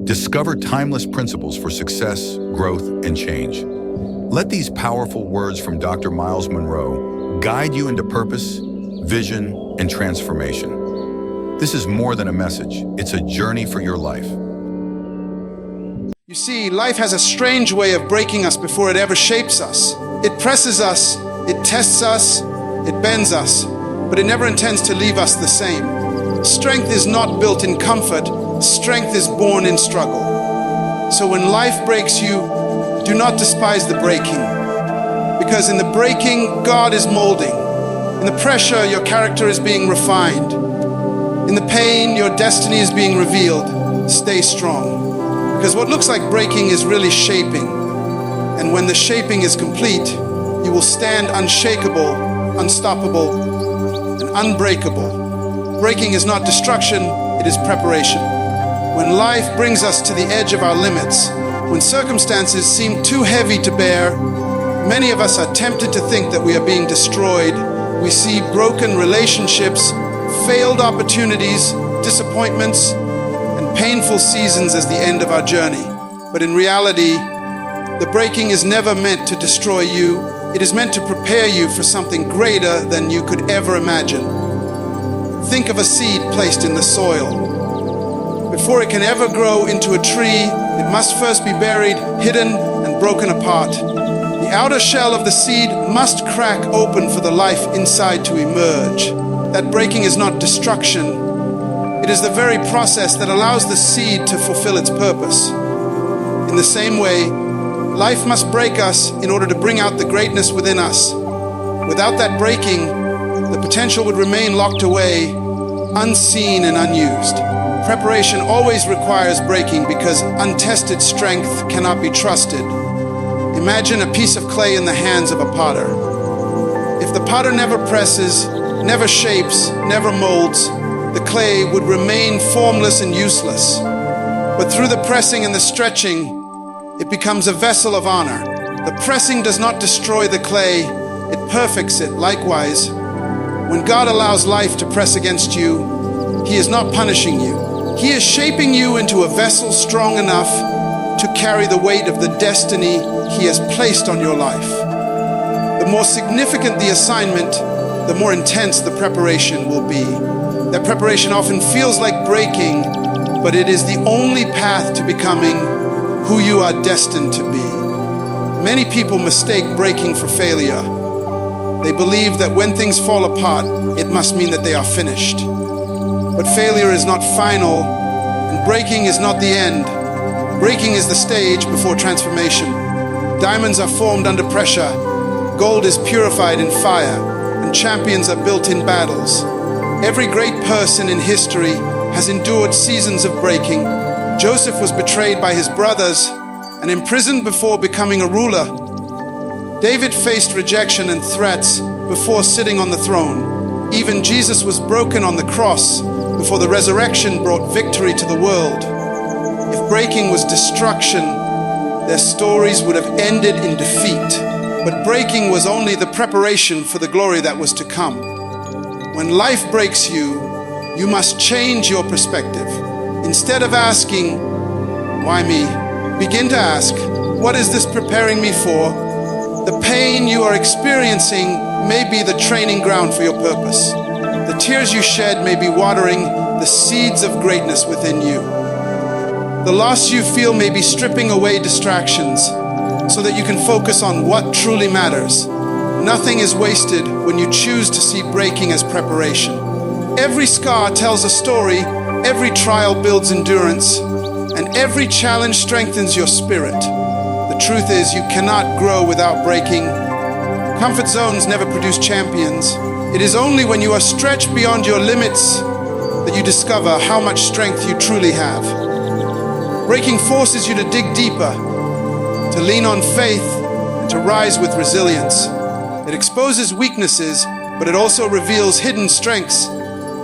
Discover timeless principles for success, growth, and change. Let these powerful words from Dr. Myles Munroe guide you into purpose, vision, and transformation. This is more than a message. It's a journey for your life. You see, life has a strange way of breaking us before it ever shapes us. It presses us, it tests us, it bends us, but it never intends to leave us the same. Strength is not built in comfort. Strength is born in struggle. So when life breaks you, do not despise the breaking, because in the breaking, God is molding. In the pressure, your character is being refined. In the pain, your destiny is being revealed. Stay strong, because what looks like breaking is really shaping. And when the shaping is complete, you will stand unshakable, unstoppable, and unbreakable. Breaking is not destruction, it is preparation. When life brings us to the edge of our limits, when circumstances seem too heavy to bear, many of us are tempted to think that we are being destroyed. We see broken relationships, failed opportunities, disappointments, and painful seasons as the end of our journey. But in reality, the breaking is never meant to destroy you. It is meant to prepare you for something greater than you could ever imagine. Think of a seed placed in the soil. Before it can ever grow into a tree, it must first be buried, hidden, and broken apart. The outer shell of the seed must crack open for the life inside to emerge. That breaking is not destruction. It is the very process that allows the seed to fulfill its purpose. In the same way, life must break us in order to bring out the greatness within us. Without that breaking, the potential would remain locked away, unseen and unused. Preparation always requires breaking because untested strength cannot be trusted. Imagine a piece of clay in the hands of a potter. If the potter never presses, never shapes, never molds, the clay would remain formless and useless. But through the pressing and the stretching, it becomes a vessel of honor. The pressing does not destroy the clay, it perfects it. Likewise, when God allows life to press against you, He is not punishing you. He is shaping you into a vessel strong enough to carry the weight of the destiny He has placed on your life. The more significant the assignment, the more intense the preparation will be. That preparation often feels like breaking, but it is the only path to becoming who you are destined to be. Many people mistake breaking for failure. They believe that when things fall apart, it must mean that they are finished. But failure is not final, and breaking is not the end. Breaking is the stage before transformation. Diamonds are formed under pressure, gold is purified in fire, and champions are built in battles. Every great person in history has endured seasons of breaking. Joseph was betrayed by his brothers and imprisoned before becoming a ruler. David faced rejection and threats before sitting on the throne. Even Jesus was broken on the cross before the resurrection brought victory to the world. If breaking was destruction, their stories would have ended in defeat. But breaking was only the preparation for the glory that was to come. When life breaks you, you must change your perspective. Instead of asking, "Why me?" begin to ask, "What is this preparing me for?" The pain you are experiencing may be the training ground for your purpose. The tears you shed may be watering the seeds of greatness within you. The loss you feel may be stripping away distractions so that you can focus on what truly matters. Nothing is wasted when you choose to see breaking as preparation. Every scar tells a story, every trial builds endurance, and every challenge strengthens your spirit. The truth is, you cannot grow without breaking. Comfort zones never produce champions. It is only when you are stretched beyond your limits that you discover how much strength you truly have. Breaking forces you to dig deeper, to lean on faith, and to rise with resilience. It exposes weaknesses, but it also reveals hidden strengths.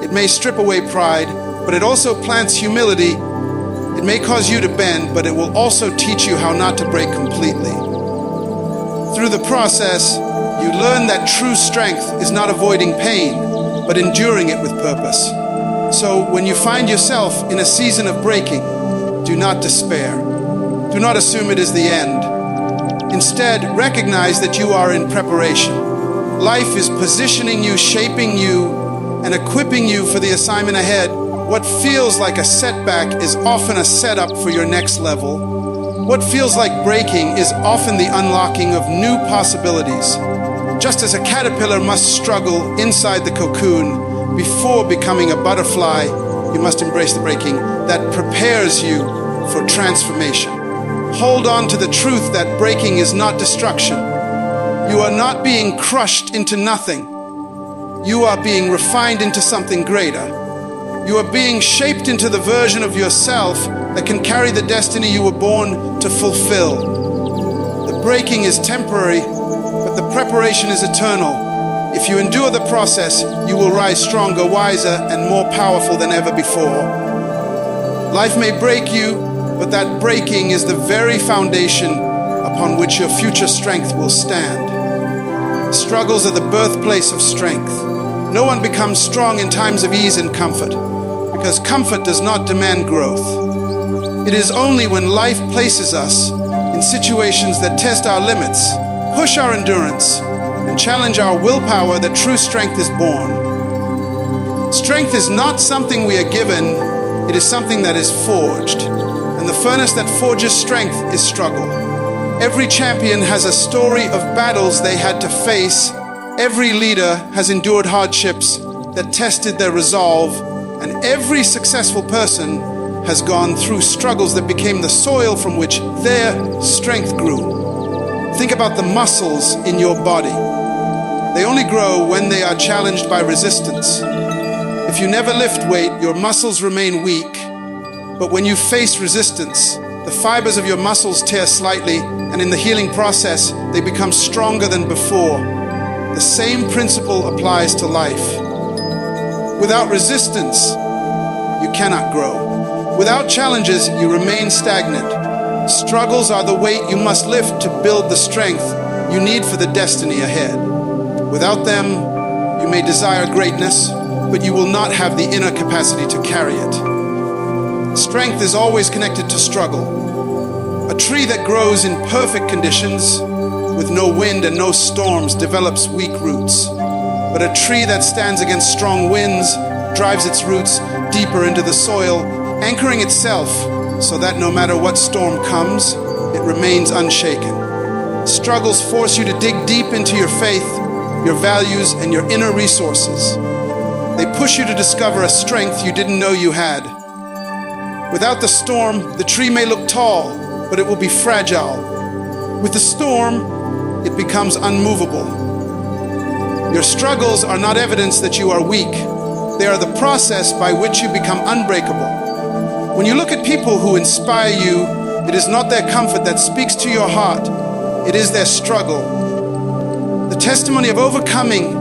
It may strip away pride, but it also plants humility. It may cause you to bend, but it will also teach you how not to break completely. Through the process, you learn that true strength is not avoiding pain, but enduring it with purpose. So when you find yourself in a season of breaking, do not despair. Do not assume it is the end. Instead, recognize that you are in preparation. Life is positioning you, shaping you, and equipping you for the assignment ahead. What feels like a setback is often a setup for your next level. What feels like breaking is often the unlocking of new possibilities. Just as a caterpillar must struggle inside the cocoon before becoming a butterfly, you must embrace the breaking that prepares you for transformation. Hold on to the truth that breaking is not destruction. You are not being crushed into nothing. You are being refined into something greater. You are being shaped into the version of yourself that can carry the destiny you were born to fulfill. The breaking is temporary, but the preparation is eternal. If you endure the process, you will rise stronger, wiser, and more powerful than ever before. Life may break you, but that breaking is the very foundation upon which your future strength will stand. Struggles are the birthplace of strength. No one becomes strong in times of ease and comfort, because comfort does not demand growth. It is only when life places us in situations that test our limits, push our endurance, and challenge our willpower that true strength is born. Strength is not something we are given, it is something that is forged. And the furnace that forges strength is struggle. Every champion has a story of battles they had to face. Every leader has endured hardships that tested their resolve. And every successful person has gone through struggles that became the soil from which their strength grew. Think about the muscles in your body. They only grow when they are challenged by resistance. If you never lift weight, your muscles remain weak. But when you face resistance, the fibers of your muscles tear slightly, and in the healing process, they become stronger than before. The same principle applies to life. Without resistance, you cannot grow. Without challenges, you remain stagnant. Struggles are the weight you must lift to build the strength you need for the destiny ahead. Without them, you may desire greatness, but you will not have the inner capacity to carry it. Strength is always connected to struggle. A tree that grows in perfect conditions, with no wind and no storms, develops weak roots. But a tree that stands against strong winds drives its roots deeper into the soil, anchoring itself so that no matter what storm comes, it remains unshaken. Struggles force you to dig deep into your faith, your values, and your inner resources. They push you to discover a strength you didn't know you had. Without the storm, the tree may look tall, but it will be fragile. With the storm, it becomes unmovable. Your struggles are not evidence that you are weak. They are the process by which you become unbreakable. When you look at people who inspire you, it is not their comfort that speaks to your heart, it is their struggle. The testimony of overcoming,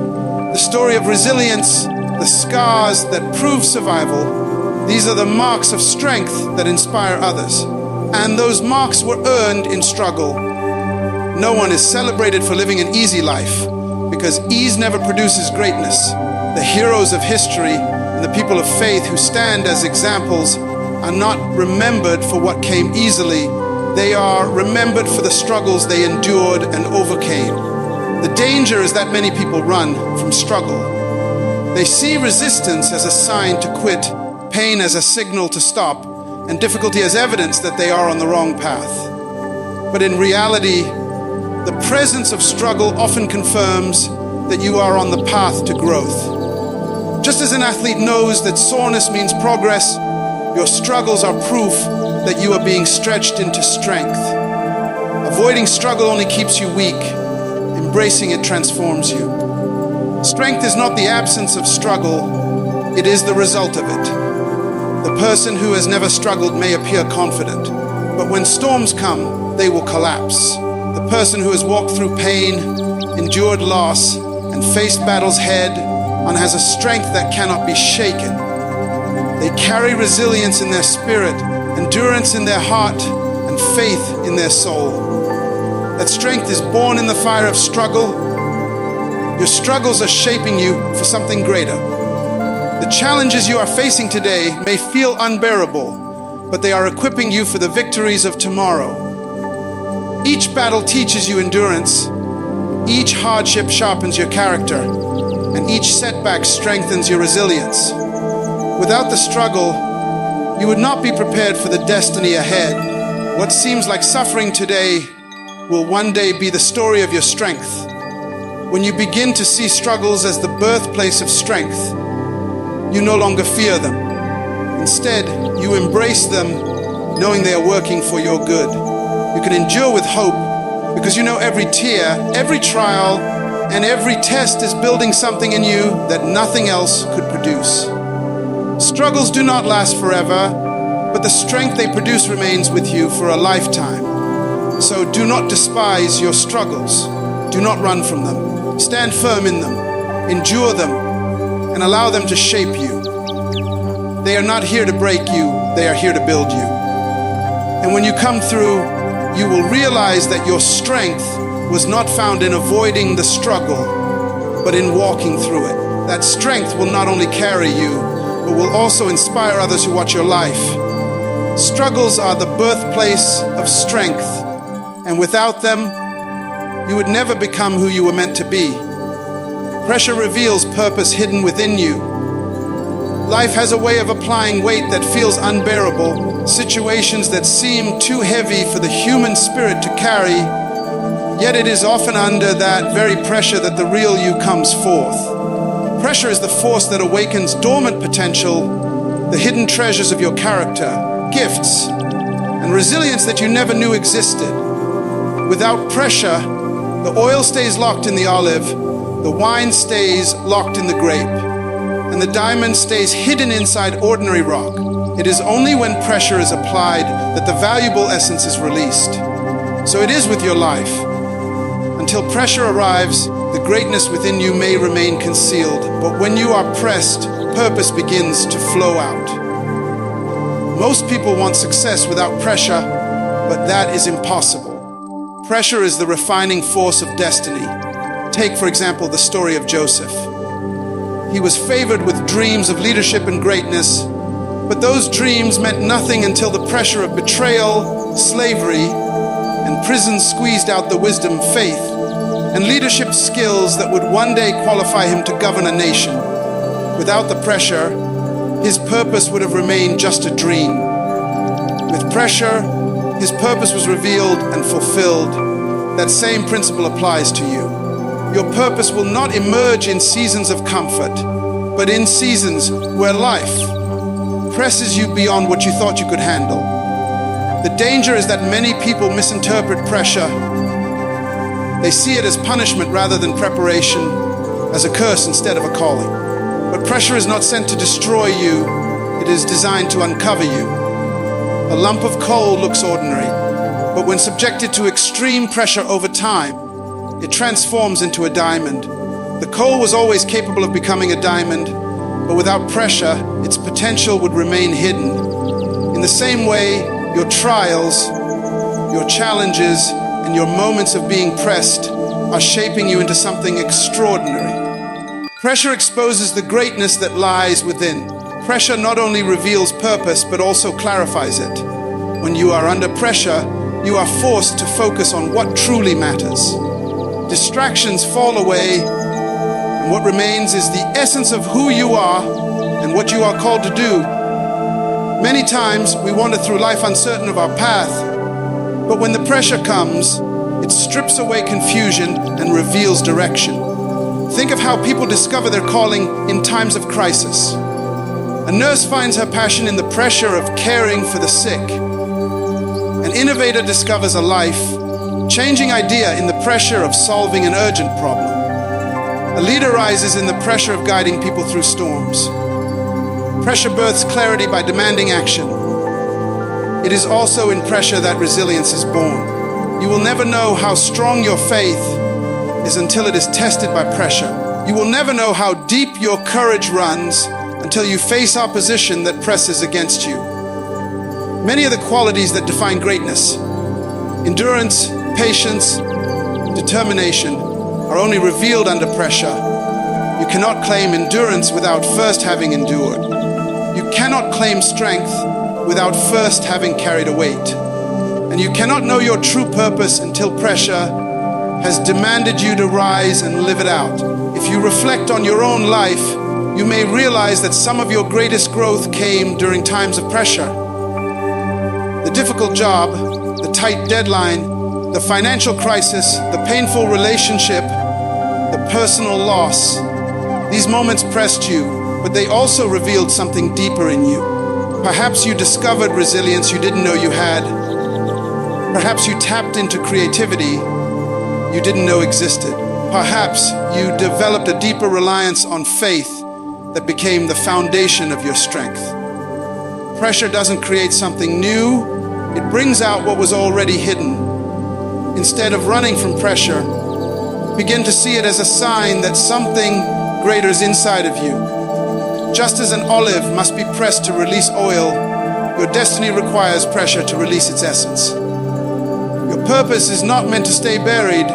the story of resilience, the scars that prove survival, these are the marks of strength that inspire others. And those marks were earned in struggle. No one is celebrated for living an easy life, because ease never produces greatness. The heroes of history and the people of faith who stand as examples are not remembered for what came easily. They are remembered for the struggles they endured and overcame. The danger is that many people run from struggle. They see resistance as a sign to quit, pain as a signal to stop, and difficulty as evidence that they are on the wrong path. But in reality, the presence of struggle often confirms that you are on the path to growth. Just as an athlete knows that soreness means progress, your struggles are proof that you are being stretched into strength. Avoiding struggle only keeps you weak. Embracing it transforms you. Strength is not the absence of struggle, it is the result of it. The person who has never struggled may appear confident, but when storms come, they will collapse. The person who has walked through pain, endured loss, and faced battles head on has a strength that cannot be shaken. They carry resilience in their spirit, endurance in their heart, and faith in their soul. That strength is born in the fire of struggle. Your struggles are shaping you for something greater. The challenges you are facing today may feel unbearable, but they are equipping you for the victories of tomorrow. Each battle teaches you endurance, each hardship sharpens your character, and each setback strengthens your resilience. Without the struggle, you would not be prepared for the destiny ahead. What seems like suffering today will one day be the story of your strength. When you begin to see struggles as the birthplace of strength, you no longer fear them. Instead, you embrace them, knowing they are working for your good. You can endure with hope because you know every tear, every trial, and every test is building something in you that nothing else could produce. Struggles do not last forever, but the strength they produce remains with you for a lifetime. So do not despise your struggles. Do not run from them. Stand firm in them, endure them, and allow them to shape you. They are not here to break you, they are here to build you. And when you come through, you will realize that your strength was not found in avoiding the struggle, but in walking through it. That strength will not only carry you, but will also inspire others who watch your life. Struggles are the birthplace of strength, and without them, you would never become who you were meant to be. Pressure reveals purpose hidden within you. Life has a way of applying weight that feels unbearable, situations that seem too heavy for the human spirit to carry, yet it is often under that very pressure that the real you comes forth. Pressure is the force that awakens dormant potential, the hidden treasures of your character, gifts, and resilience that you never knew existed. Without pressure, the oil stays locked in the olive, the wine stays locked in the grape, and the diamond stays hidden inside ordinary rock. It is only when pressure is applied that the valuable essence is released. So it is with your life. Until pressure arrives, the greatness within you may remain concealed, but when you are pressed, purpose begins to flow out. Most people want success without pressure, but that is impossible. Pressure is the refining force of destiny. Take, for example, the story of Joseph. He was favored with dreams of leadership and greatness, but those dreams meant nothing until the pressure of betrayal, slavery, and prison squeezed out the wisdom, faith, and leadership skills that would one day qualify him to govern a nation. Without the pressure, his purpose would have remained just a dream. With pressure, his purpose was revealed and fulfilled. That same principle applies to you. Your purpose will not emerge in seasons of comfort, but in seasons where life presses you beyond what you thought you could handle. The danger is that many people misinterpret pressure. They see it as punishment rather than preparation, as a curse instead of a calling. But pressure is not sent to destroy you, it is designed to uncover you. A lump of coal looks ordinary, but when subjected to extreme pressure over time, it transforms into a diamond. The coal was always capable of becoming a diamond, but without pressure, its potential would remain hidden. In the same way, your trials, your challenges, and your moments of being pressed are shaping you into something extraordinary. Pressure exposes the greatness that lies within. Pressure not only reveals purpose, but also clarifies it. When you are under pressure, you are forced to focus on what truly matters. Distractions fall away, and what remains is the essence of who you are and what you are called to do. Many times we wander through life uncertain of our path, but when the pressure comes, it strips away confusion and reveals direction. Think of how people discover their calling in times of crisis. A nurse finds her passion in the pressure of caring for the sick. An innovator discovers a life-changing idea in the pressure of solving an urgent problem. A leader rises in the pressure of guiding people through storms. Pressure births clarity by demanding action. It is also in pressure that resilience is born. You will never know how strong your faith is until it is tested by pressure. You will never know how deep your courage runs until you face opposition that presses against you. Many of the qualities that define greatness, endurance, patience, determination, are only revealed under pressure. You cannot claim endurance without first having endured. You cannot claim strength without first having carried a weight. And you cannot know your true purpose until pressure has demanded you to rise and live it out. If you reflect on your own life, you may realize that some of your greatest growth came during times of pressure. The difficult job, the tight deadline, the financial crisis, the painful relationship, the personal loss. These moments pressed you, but they also revealed something deeper in you. Perhaps you discovered resilience you didn't know you had. Perhaps you tapped into creativity you didn't know existed. Perhaps you developed a deeper reliance on faith that became the foundation of your strength. Pressure doesn't create something new, it brings out what was already hidden. Instead of running from pressure, begin to see it as a sign that something greater is inside of you. Just as an olive must be pressed to release oil, your destiny requires pressure to release its essence. Your purpose is not meant to stay buried,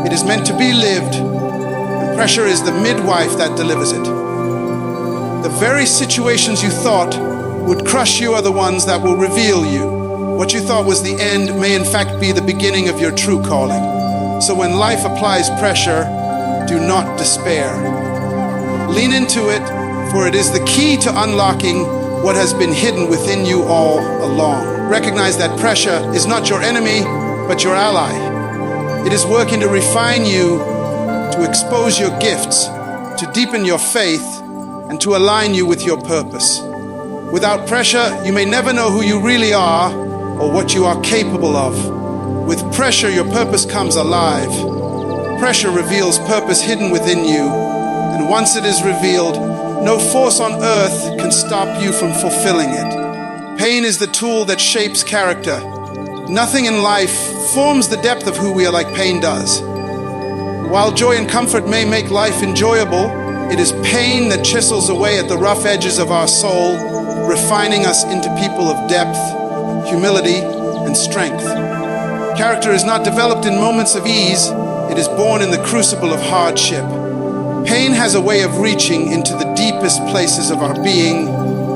it is meant to be lived, and pressure is the midwife that delivers it. The very situations you thought would crush you are the ones that will reveal you. What you thought was the end may in fact be the beginning of your true calling. So when life applies pressure, do not despair. Lean into it, for it is the key to unlocking what has been hidden within you all along. Recognize that pressure is not your enemy, but your ally. It is working to refine you, to expose your gifts, to deepen your faith, and to align you with your purpose. Without pressure, you may never know who you really are or what you are capable of. With pressure, your purpose comes alive. Pressure reveals purpose hidden within you, and once it is revealed, no force on earth can stop you from fulfilling it. Pain is the tool that shapes character. Nothing in life forms the depth of who we are like pain does. While joy and comfort may make life enjoyable, it is pain that chisels away at the rough edges of our soul, refining us into people of depth, humility, and strength. Character is not developed in moments of ease, it is born in the crucible of hardship. Pain has a way of reaching into the deepest places of our being,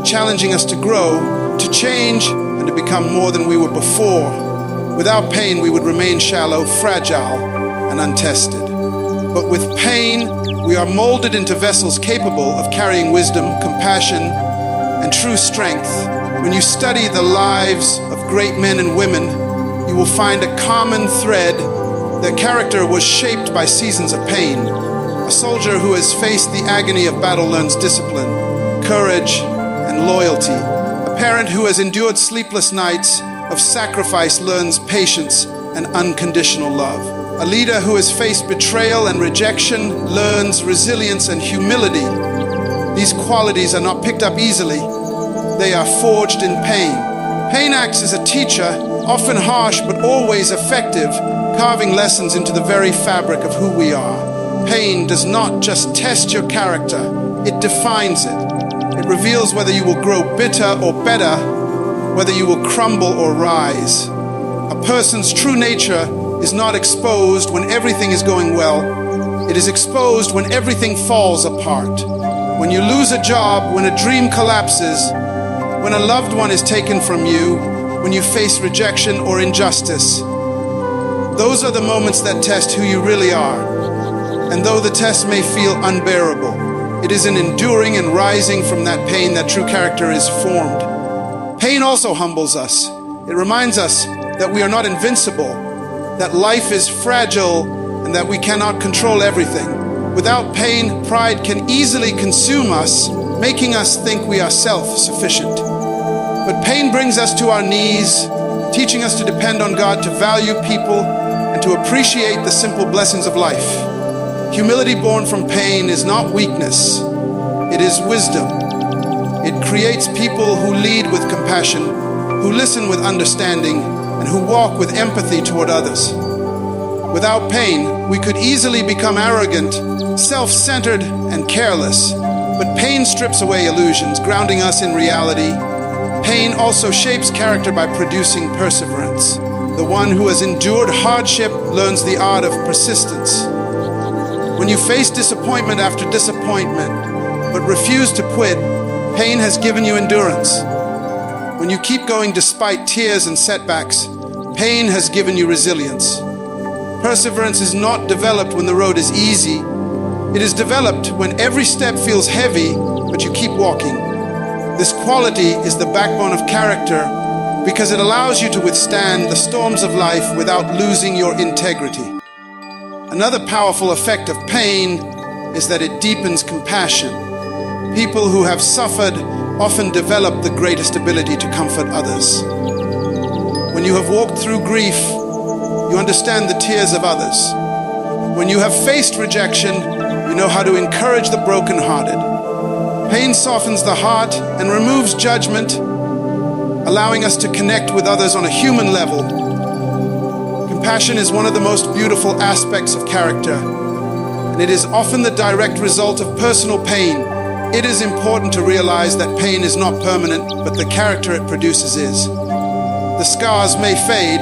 challenging us to grow, to change, and to become more than we were before. Without pain, we would remain shallow, fragile, and untested. But with pain, we are molded into vessels capable of carrying wisdom, compassion, and true strength. When you study the lives of great men and women, you will find a common thread. Their character was shaped by seasons of pain. A soldier who has faced the agony of battle learns discipline, courage, and loyalty. A parent who has endured sleepless nights of sacrifice learns patience and unconditional love. A leader who has faced betrayal and rejection learns resilience and humility. These qualities are not picked up easily. They are forged in pain. Pain acts as a teacher, often harsh but always effective, carving lessons into the very fabric of who we are. Pain does not just test your character, it defines it. It reveals whether you will grow bitter or better, whether you will crumble or rise. A person's true nature is not exposed when everything is going well. It is exposed when everything falls apart. When you lose a job, when a dream collapses, when a loved one is taken from you, when you face rejection or injustice. Those are the moments that test who you really are. And though the test may feel unbearable, it is in enduring and rising from that pain that true character is formed. Pain also humbles us. It reminds us that we are not invincible, that life is fragile, and that we cannot control everything. Without pain, pride can easily consume us, making us think we are self-sufficient. But pain brings us to our knees, teaching us to depend on God, to value people, and to appreciate the simple blessings of life. Humility born from pain is not weakness, it is wisdom. It creates people who lead with compassion, who listen with understanding, and who walk with empathy toward others. Without pain, we could easily become arrogant, self-centered, and careless. But pain strips away illusions, grounding us in reality. Pain also shapes character by producing perseverance. The one who has endured hardship learns the art of persistence. When you face disappointment after disappointment, but refuse to quit, pain has given you endurance. When you keep going despite tears and setbacks, pain has given you resilience. Perseverance is not developed when the road is easy. It is developed when every step feels heavy, but you keep walking. This quality is the backbone of character because it allows you to withstand the storms of life without losing your integrity. Another powerful effect of pain is that it deepens compassion. People who have suffered often develop the greatest ability to comfort others. When you have walked through grief, you understand the tears of others. When you have faced rejection, you know how to encourage the brokenhearted. Pain softens the heart and removes judgment, allowing us to connect with others on a human level. Compassion is one of the most beautiful aspects of character, and it is often the direct result of personal pain. It is important to realize that pain is not permanent, but the character it produces is. The scars may fade,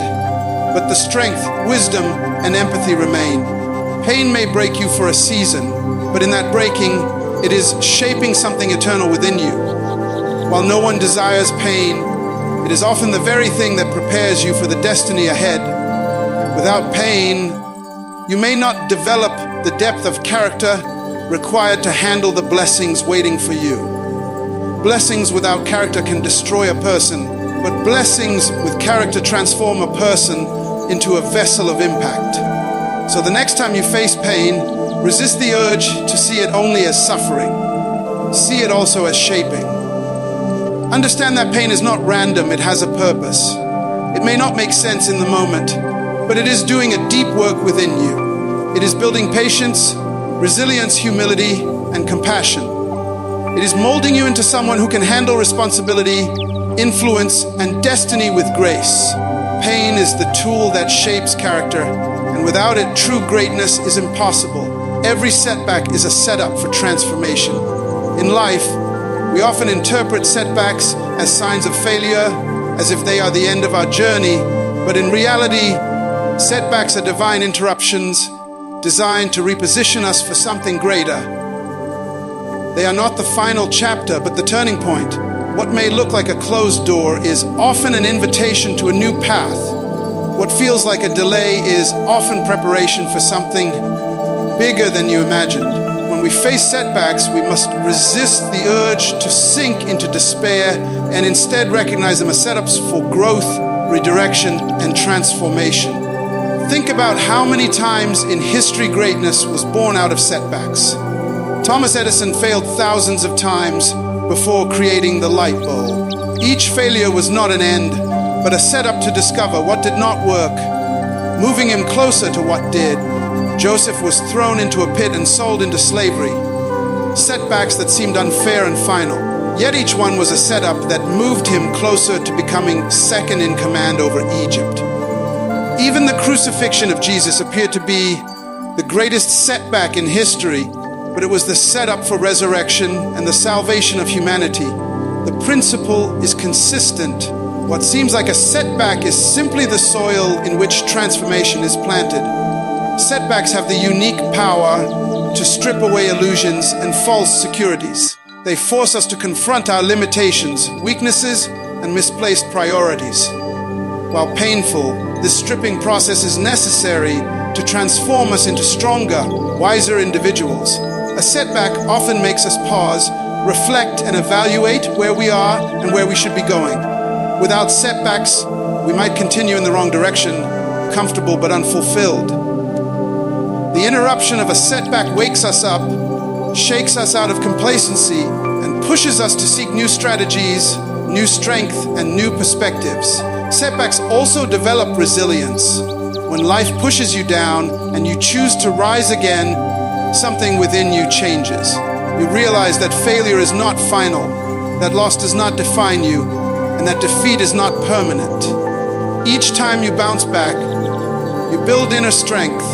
but the strength, wisdom, and empathy remain. Pain may break you for a season, but in that breaking, it is shaping something eternal within you. While no one desires pain, it is often the very thing that prepares you for the destiny ahead. Without pain, you may not develop the depth of character required to handle the blessings waiting for you. Blessings without character can destroy a person, but blessings with character transform a person into a vessel of impact. So the next time you face pain, resist the urge to see it only as suffering. See it also as shaping. Understand that pain is not random, it has a purpose. It may not make sense in the moment, but it is doing a deep work within you. It is building patience, resilience, humility, and compassion. It is molding you into someone who can handle responsibility, influence, and destiny with grace. Pain is the tool that shapes character, and without it, true greatness is impossible. Every setback is a setup for transformation. In life, we often interpret setbacks as signs of failure, as if they are the end of our journey, but in reality, setbacks are divine interruptions designed to reposition us for something greater. They are not the final chapter, but the turning point. What may look like a closed door is often an invitation to a new path. What feels like a delay is often preparation for something bigger than you imagined. When we face setbacks, we must resist the urge to sink into despair and instead recognize them as setups for growth, redirection, and transformation. Think about how many times in history greatness was born out of setbacks. Thomas Edison failed thousands of times before creating the light bulb. Each failure was not an end, but a setup to discover what did not work, moving him closer to what did. Joseph was thrown into a pit and sold into slavery. Setbacks that seemed unfair and final. Yet each one was a setup that moved him closer to becoming second in command over Egypt. Even the crucifixion of Jesus appeared to be the greatest setback in history, but it was the setup for resurrection and the salvation of humanity. The principle is consistent. What seems like a setback is simply the soil in which transformation is planted. Setbacks have the unique power to strip away illusions and false securities. They force us to confront our limitations, weaknesses, and misplaced priorities. While painful, this stripping process is necessary to transform us into stronger, wiser individuals. A setback often makes us pause, reflect, and evaluate where we are and where we should be going. Without setbacks, we might continue in the wrong direction, comfortable but unfulfilled. The interruption of a setback wakes us up, shakes us out of complacency, and pushes us to seek new strategies, new strength, and new perspectives. Setbacks also develop resilience. When life pushes you down and you choose to rise again, something within you changes. You realize that failure is not final, that loss does not define you, and that defeat is not permanent. Each time you bounce back, you build inner strength.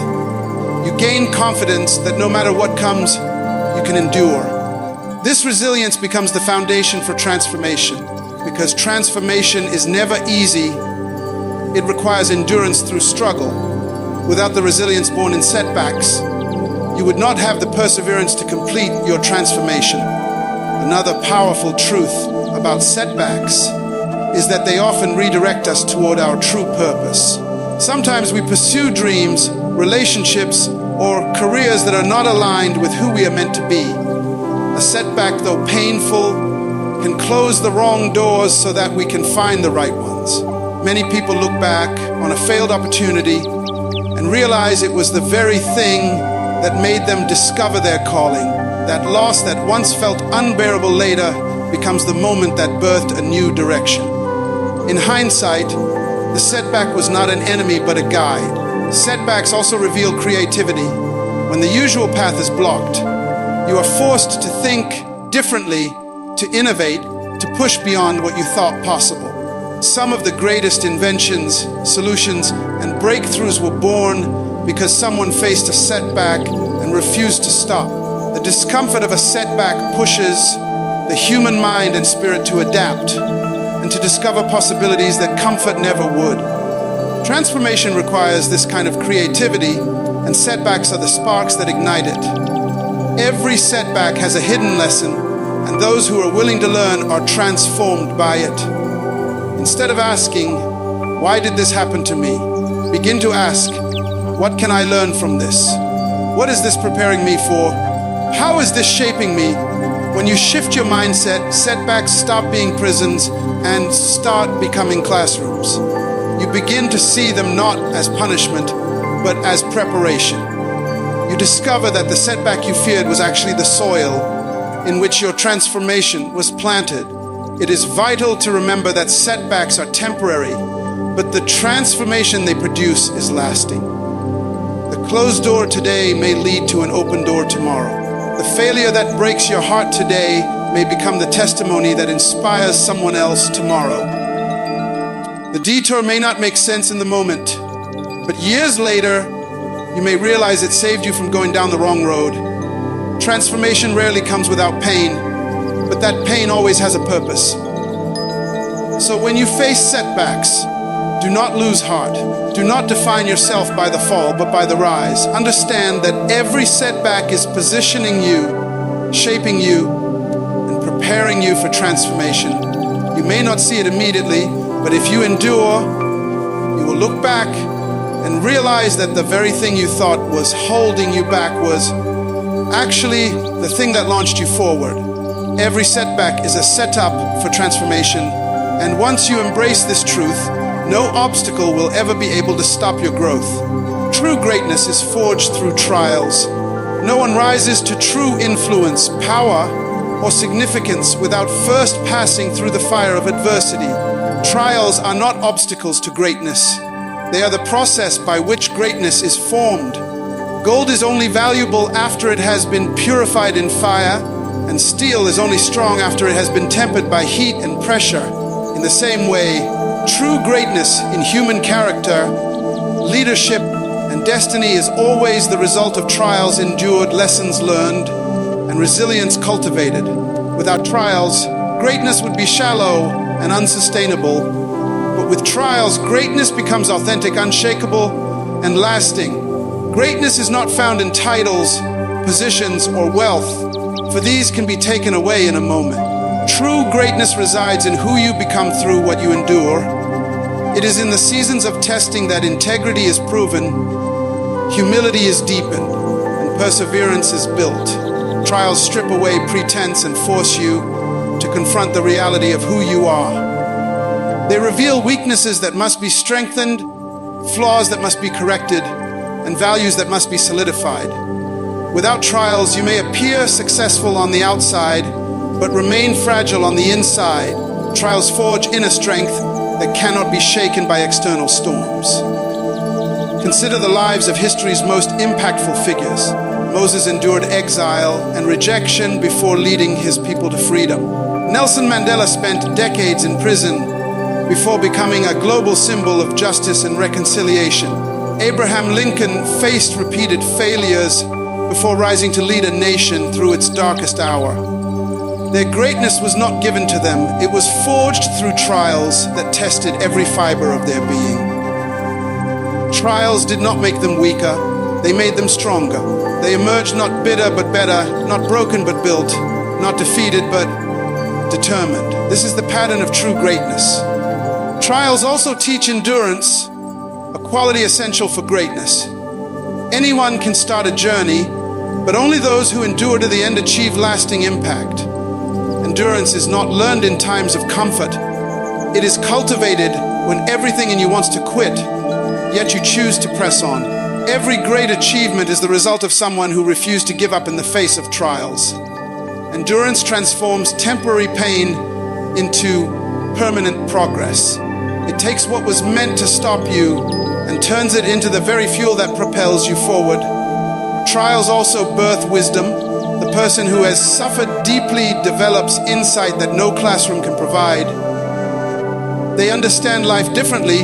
You gain confidence that no matter what comes, you can endure. This resilience becomes the foundation for transformation, because transformation is never easy. It requires endurance through struggle. Without the resilience born in setbacks, you would not have the perseverance to complete your transformation. Another powerful truth about setbacks is that they often redirect us toward our true purpose. Sometimes we pursue dreams, relationships, or careers that are not aligned with who we are meant to be. A setback, though painful, can close the wrong doors so that we can find the right ones. Many people look back on a failed opportunity and realize it was the very thing that made them discover their calling. That loss that once felt unbearable later becomes the moment that birthed a new direction. In hindsight, the setback was not an enemy but a guide. Setbacks also reveal creativity. When the usual path is blocked, you are forced to think differently, to innovate, to push beyond what you thought possible. Some of the greatest inventions, solutions, and breakthroughs were born because someone faced a setback and refused to stop. The discomfort of a setback pushes the human mind and spirit to adapt and to discover possibilities that comfort never would. Transformation requires this kind of creativity, and setbacks are the sparks that ignite it. Every setback has a hidden lesson, and those who are willing to learn are transformed by it. Instead of asking, "Why did this happen to me?" begin to ask, "What can I learn from this? What is this preparing me for? How is this shaping me?" When you shift your mindset, setbacks stop being prisons and start becoming classrooms. You begin to see them not as punishment, but as preparation. You discover that the setback you feared was actually the soil in which your transformation was planted. It is vital to remember that setbacks are temporary, but the transformation they produce is lasting. The closed door today may lead to an open door tomorrow. The failure that breaks your heart today may become the testimony that inspires someone else tomorrow. The detour may not make sense in the moment, but years later, you may realize it saved you from going down the wrong road. Transformation rarely comes without pain, but that pain always has a purpose. So when you face setbacks, do not lose heart. Do not define yourself by the fall, but by the rise. Understand that every setback is positioning you, shaping you, and preparing you for transformation. You may not see it immediately, but if you endure, you will look back and realize that the very thing you thought was holding you back was actually the thing that launched you forward. Every setback is a setup for transformation, and once you embrace this truth, no obstacle will ever be able to stop your growth. True greatness is forged through trials. No one rises to true influence, power, or significance without first passing through the fire of adversity. Trials are not obstacles to greatness. They are the process by which greatness is formed. Gold is only valuable after it has been purified in fire, and steel is only strong after it has been tempered by heat and pressure. In the same way, true greatness in human character, leadership, and destiny is always the result of trials endured, lessons learned, and resilience cultivated. Without trials, greatness would be shallow and unsustainable. But with trials, greatness becomes authentic, unshakable, and lasting. Greatness is not found in titles, positions, or wealth, for these can be taken away in a moment. True greatness resides in who you become through what you endure. It is in the seasons of testing that integrity is proven, humility is deepened, and perseverance is built. Trials strip away pretense and force you to confront the reality of who you are. They reveal weaknesses that must be strengthened, flaws that must be corrected, and values that must be solidified. Without trials, you may appear successful on the outside, but remain fragile on the inside. Trials forge inner strength that cannot be shaken by external storms. Consider the lives of history's most impactful figures. Moses endured exile and rejection before leading his people to freedom. Nelson Mandela spent decades in prison before becoming a global symbol of justice and reconciliation. Abraham Lincoln faced repeated failures before rising to lead a nation through its darkest hour. Their greatness was not given to them. It was forged through trials that tested every fiber of their being. Trials did not make them weaker. They made them stronger. They emerged not bitter but better, not broken but built, not defeated but determined. This is the pattern of true greatness. Trials also teach endurance, a quality essential for greatness. Anyone can start a journey, but only those who endure to the end achieve lasting impact. Endurance is not learned in times of comfort. It is cultivated when everything in you wants to quit, yet you choose to press on. Every great achievement is the result of someone who refused to give up in the face of trials. Endurance transforms temporary pain into permanent progress. It takes what was meant to stop you and turns it into the very fuel that propels you forward. Trials also birth wisdom. The person who has suffered deeply develops insight that no classroom can provide. They understand life differently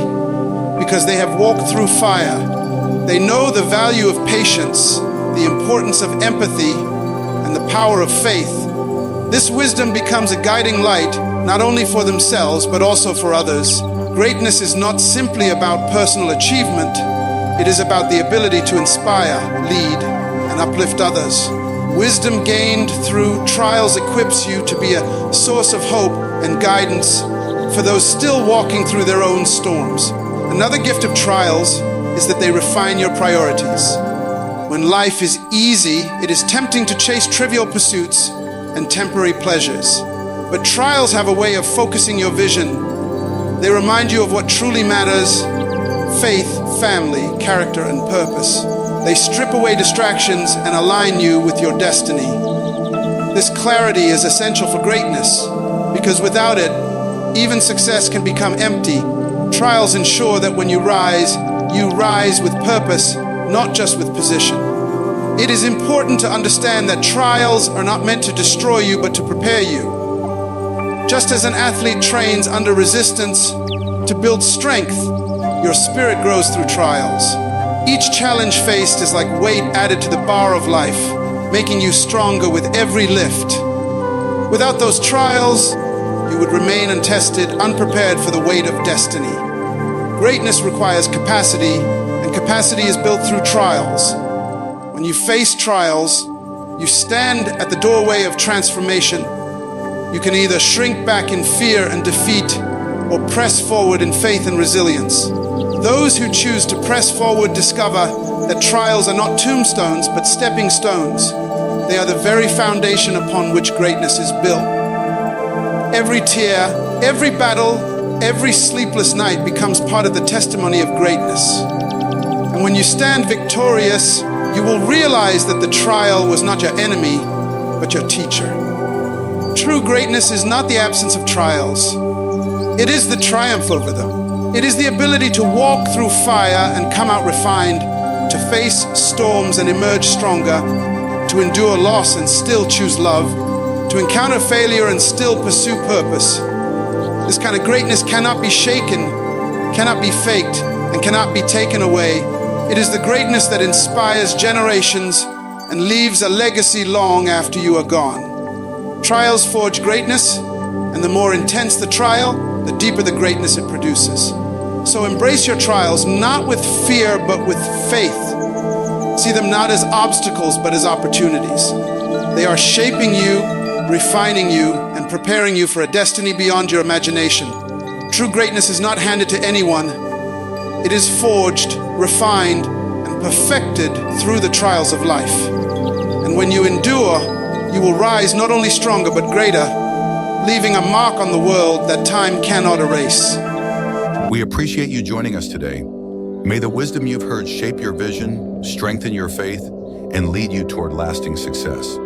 because they have walked through fire. They know the value of patience, the importance of empathy, and the power of faith. This wisdom becomes a guiding light, not only for themselves, but also for others. Greatness is not simply about personal achievement. It is about the ability to inspire, lead, and uplift others. Wisdom gained through trials equips you to be a source of hope and guidance for those still walking through their own storms. Another gift of trials is that they refine your priorities. When life is easy, it is tempting to chase trivial pursuits and temporary pleasures. But trials have a way of focusing your vision. They remind you of what truly matters: faith, family, character, and purpose. They strip away distractions and align you with your destiny. This clarity is essential for greatness, because without it, even success can become empty. Trials ensure that when you rise with purpose, not just with position. It is important to understand that trials are not meant to destroy you, but to prepare you. Just as an athlete trains under resistance to build strength, your spirit grows through trials. Each challenge faced is like weight added to the bar of life, making you stronger with every lift. Without those trials, you would remain untested, unprepared for the weight of destiny. Greatness requires capacity, and capacity is built through trials. When you face trials, you stand at the doorway of transformation. You can either shrink back in fear and defeat, or press forward in faith and resilience. Those who choose to press forward discover that trials are not tombstones, but stepping stones. They are the very foundation upon which greatness is built. Every tear, every battle, every sleepless night becomes part of the testimony of greatness. And when you stand victorious, you will realize that the trial was not your enemy, but your teacher. True greatness is not the absence of trials. It is the triumph over them. It is the ability to walk through fire and come out refined, to face storms and emerge stronger, to endure loss and still choose love, to encounter failure and still pursue purpose. This kind of greatness cannot be shaken, cannot be faked, and cannot be taken away. It is the greatness that inspires generations and leaves a legacy long after you are gone. Trials forge greatness, and the more intense the trial, the deeper the greatness it produces. So embrace your trials, not with fear, but with faith. See them not as obstacles, but as opportunities. They are shaping you, refining you, and preparing you for a destiny beyond your imagination. True greatness is not handed to anyone. It is forged, refined, and perfected through the trials of life. And when you endure, you will rise not only stronger, but greater, leaving a mark on the world that time cannot erase. We appreciate you joining us today. May the wisdom you've heard shape your vision, strengthen your faith, and lead you toward lasting success.